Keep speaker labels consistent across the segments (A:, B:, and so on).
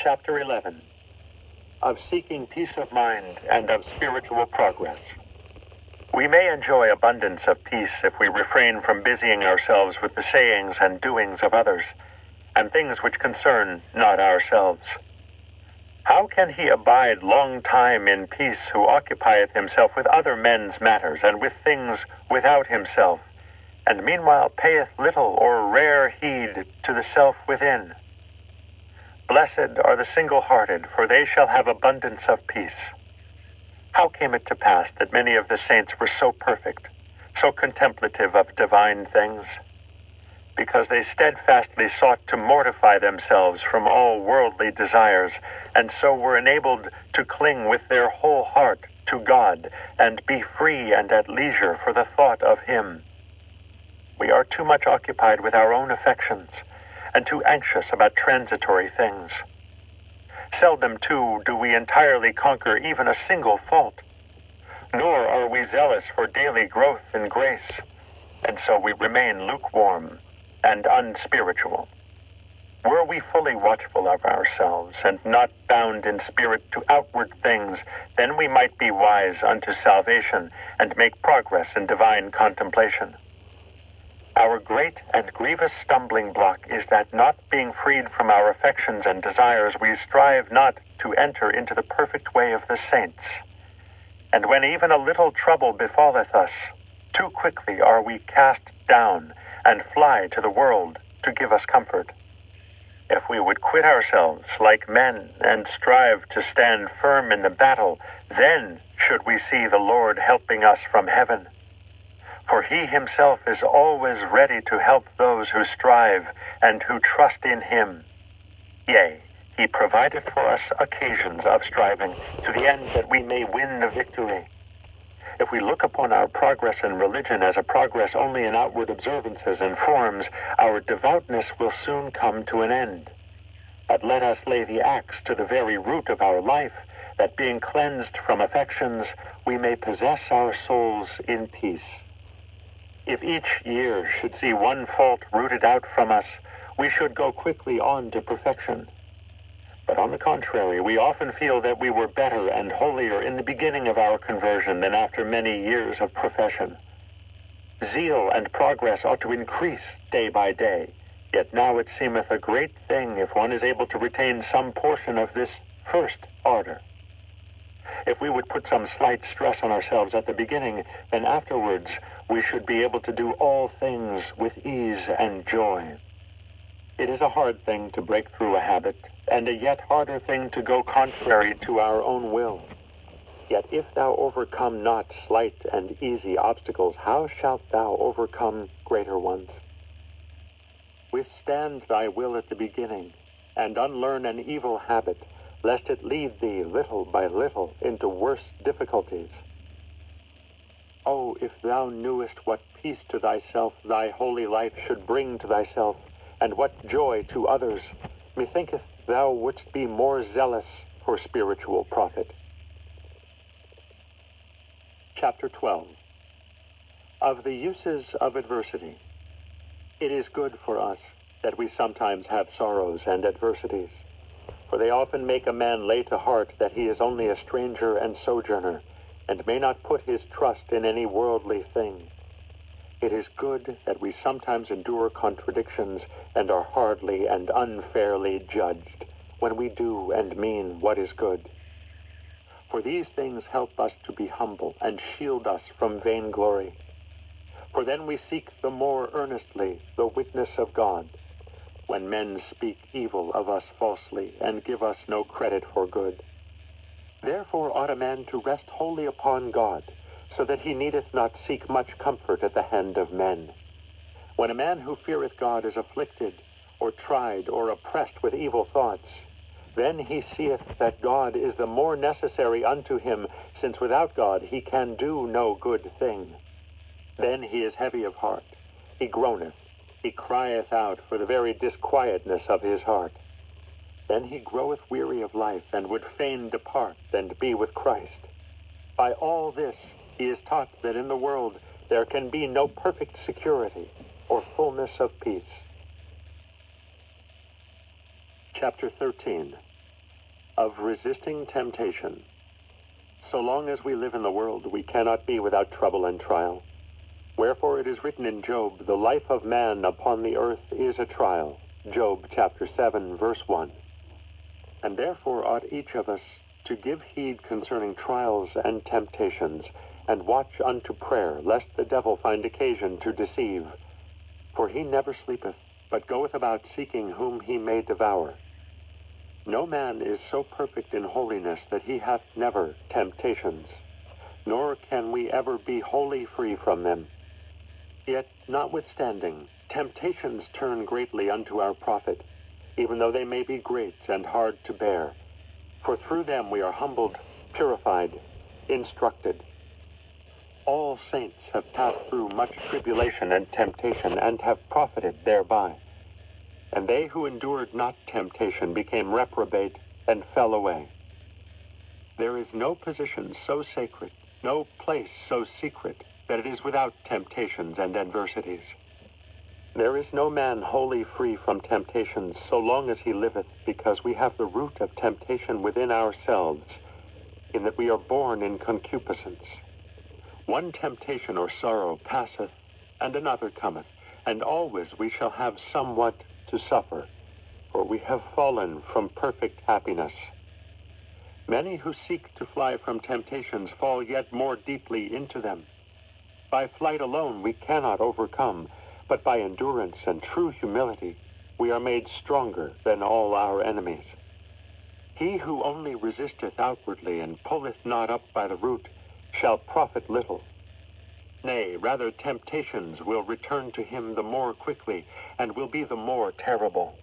A: Chapter 11. Of seeking peace of mind and of spiritual progress. We may enjoy abundance of peace if we refrain from busying ourselves with the sayings and doings of others, and things which concern not ourselves. How can he abide long time in peace who occupieth himself with other men's matters and with things without himself, and meanwhile payeth little or rare heed to the self within? Blessed are the single-hearted, for they shall have abundance of peace. How came it to pass that many of the saints were so perfect, so contemplative of divine things? Because they steadfastly sought to mortify themselves from all worldly desires, and so were enabled to cling with their whole heart to God, and be free and at leisure for the thought of Him. We are too much occupied with our own affections, and too anxious about transitory things. Seldom, too, do we entirely conquer even a single fault, nor are we zealous for daily growth in grace, and so we remain lukewarm and unspiritual. Were we fully watchful of ourselves, and not bound in spirit to outward things, then we might be wise unto salvation, and make progress in divine contemplation. Our great and grievous stumbling block is that, not being freed from our affections and desires, we strive not to enter into the perfect way of the saints. And when even a little trouble befalleth us, too quickly are we cast down, and fly to the world to give us comfort. If we would quit ourselves like men, and strive to stand firm in the battle, then should we see the Lord helping us from heaven. For He Himself is always ready to help those who strive and who trust in Him. Yea, He provideth for us occasions of striving, to the end that we may win the victory. If we look upon our progress in religion as a progress only in outward observances and forms, our devoutness will soon come to an end. But let us lay the axe to the very root of our life, that being cleansed from affections, we may possess our souls in peace. If each year should see one fault rooted out from us, we should go quickly on to perfection. But on the contrary, we often feel that we were better and holier in the beginning of our conversion than after many years of profession. Zeal and progress ought to increase day by day, yet now it seemeth a great thing if one is able to retain some portion of this first ardor. If we would put some slight stress on ourselves at the beginning, then afterwards we should be able to do all things with ease and joy. It is a hard thing to break through a habit, and a yet harder thing to go contrary to our own will. Yet if thou overcome not slight and easy obstacles, how shalt thou overcome greater ones? Withstand thy will at the beginning, and unlearn an evil habit, lest it lead thee little by little into worse difficulties. Oh, if thou knewest what peace to thyself thy holy life should bring to thyself, and what joy to others, methinketh thou wouldst be more zealous for spiritual profit. Chapter 12. Of the uses of adversity. It is good for us that we sometimes have sorrows and adversities, for they often make a man lay to heart that he is only a stranger and sojourner, and may not put his trust in any worldly thing. It is good that we sometimes endure contradictions and are hardly and unfairly judged when we do and mean what is good. For these things help us to be humble and shield us from vainglory. For then we seek the more earnestly the witness of God, when men speak evil of us falsely and give us no credit for good. Therefore ought a man to rest wholly upon God, so that he needeth not seek much comfort at the hand of men. When a man who feareth God is afflicted, or tried, or oppressed with evil thoughts, then he seeth that God is the more necessary unto him, since without God he can do no good thing. Then he is heavy of heart, he groaneth, he crieth out for the very disquietness of his heart. Then he groweth weary of life, and would fain depart and be with Christ. By all this he is taught that in the world there can be no perfect security or fullness of peace. Chapter 13. of resisting temptation. So long as we live in the world, we cannot be without trouble and trial. Wherefore it is written in Job, the life of man upon the earth is a trial. Job chapter 7, verse 1. And therefore ought each of us to give heed concerning trials and temptations, and watch unto prayer, lest the devil find occasion to deceive. For he never sleepeth, but goeth about seeking whom he may devour. No man is so perfect in holiness that he hath never temptations, nor can we ever be wholly free from them. Yet, notwithstanding, temptations turn greatly unto our profit, even though they may be great and hard to bear. For through them we are humbled, purified, instructed. All saints have passed through much tribulation and temptation, and have profited thereby. And they who endured not temptation became reprobate and fell away. There is no position so sacred, no place so secret, that it is without temptations and adversities. There is no man wholly free from temptations so long as he liveth, because we have the root of temptation within ourselves, in that we are born in concupiscence. One temptation or sorrow passeth, and another cometh, and always we shall have somewhat to suffer, for we have fallen from perfect happiness. Many who seek to fly from temptations fall yet more deeply into them. By flight alone we cannot overcome, but by endurance and true humility we are made stronger than all our enemies. He who only resisteth outwardly and pulleth not up by the root shall profit little. Nay, rather temptations will return to him the more quickly, and will be the more terrible.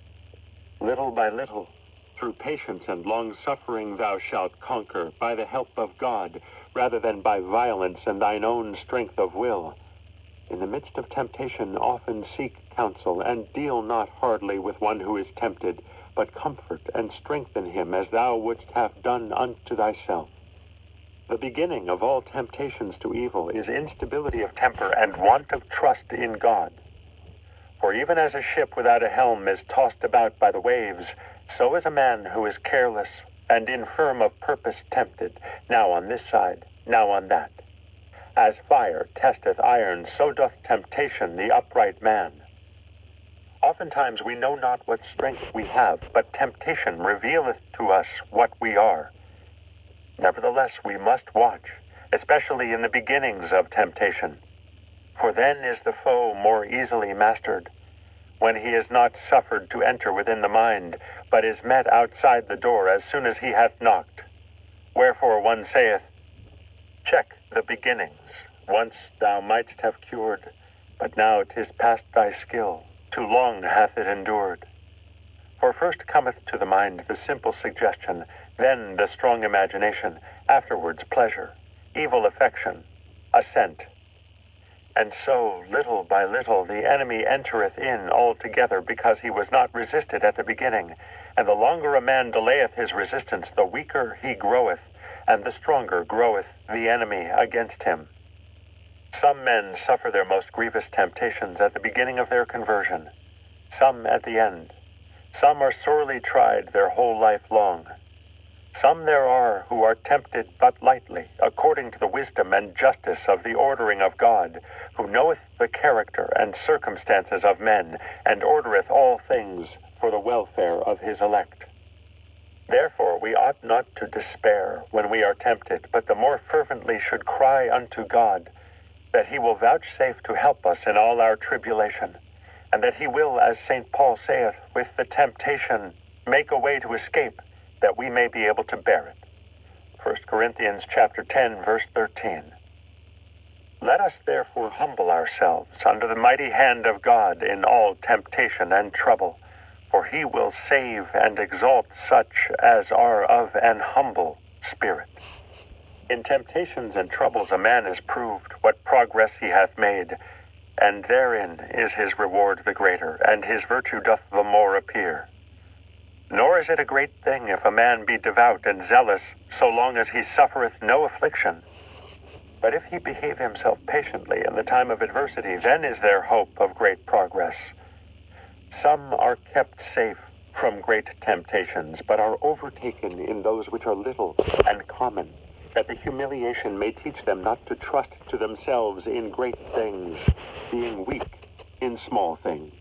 A: Little by little, through patience and long-suffering thou shalt conquer, by the help of God, rather than by violence and thine own strength of will. In the midst of temptation often seek counsel, and deal not hardly with one who is tempted, but comfort and strengthen him as thou wouldst have done unto thyself. The beginning of all temptations to evil is instability of temper and want of trust in God. For even as a ship without a helm is tossed about by the waves, so is a man who is careless and infirm of purpose tempted, now on this side, now on that. As fire testeth iron, so doth temptation the upright man. Oftentimes we know not what strength we have, but temptation revealeth to us what we are. Nevertheless, we must watch, especially in the beginnings of temptation. For then is the foe more easily mastered, when he is not suffered to enter within the mind, but is met outside the door as soon as he hath knocked. Wherefore one saith, check the beginnings. Once thou mightst have cured, but now 'tis past thy skill. Too long hath it endured. For first cometh to the mind the simple suggestion, then the strong imagination, afterwards pleasure, evil affection, assent. And so, little by little, the enemy entereth in altogether, because he was not resisted at the beginning. And the longer a man delayeth his resistance, the weaker he groweth, and the stronger groweth the enemy against him. Some men suffer their most grievous temptations at the beginning of their conversion, some at the end. Some are sorely tried their whole life long. Some there are who are tempted but lightly, according to the wisdom and justice of the ordering of God, who knoweth the character and circumstances of men, and ordereth all things for the welfare of his elect. Therefore we ought not to despair when we are tempted, but the more fervently should cry unto God, that he will vouchsafe to help us in all our tribulation, and that he will, as St. Paul saith, with the temptation make a way to escape, that we may be able to bear it. 1 Corinthians chapter 10, verse 13. Let us therefore humble ourselves under the mighty hand of God in all temptation and trouble, for he will save and exalt such as are of an humble spirit. In temptations and troubles a man is proved what progress he hath made, and therein is his reward the greater, and his virtue doth the more appear. Nor is it a great thing if a man be devout and zealous, so long as he suffereth no affliction. But if he behave himself patiently in the time of adversity, then is there hope of great progress. Some are kept safe from great temptations, but are overtaken in those which are little and common, that the humiliation may teach them not to trust to themselves in great things, being weak in small things.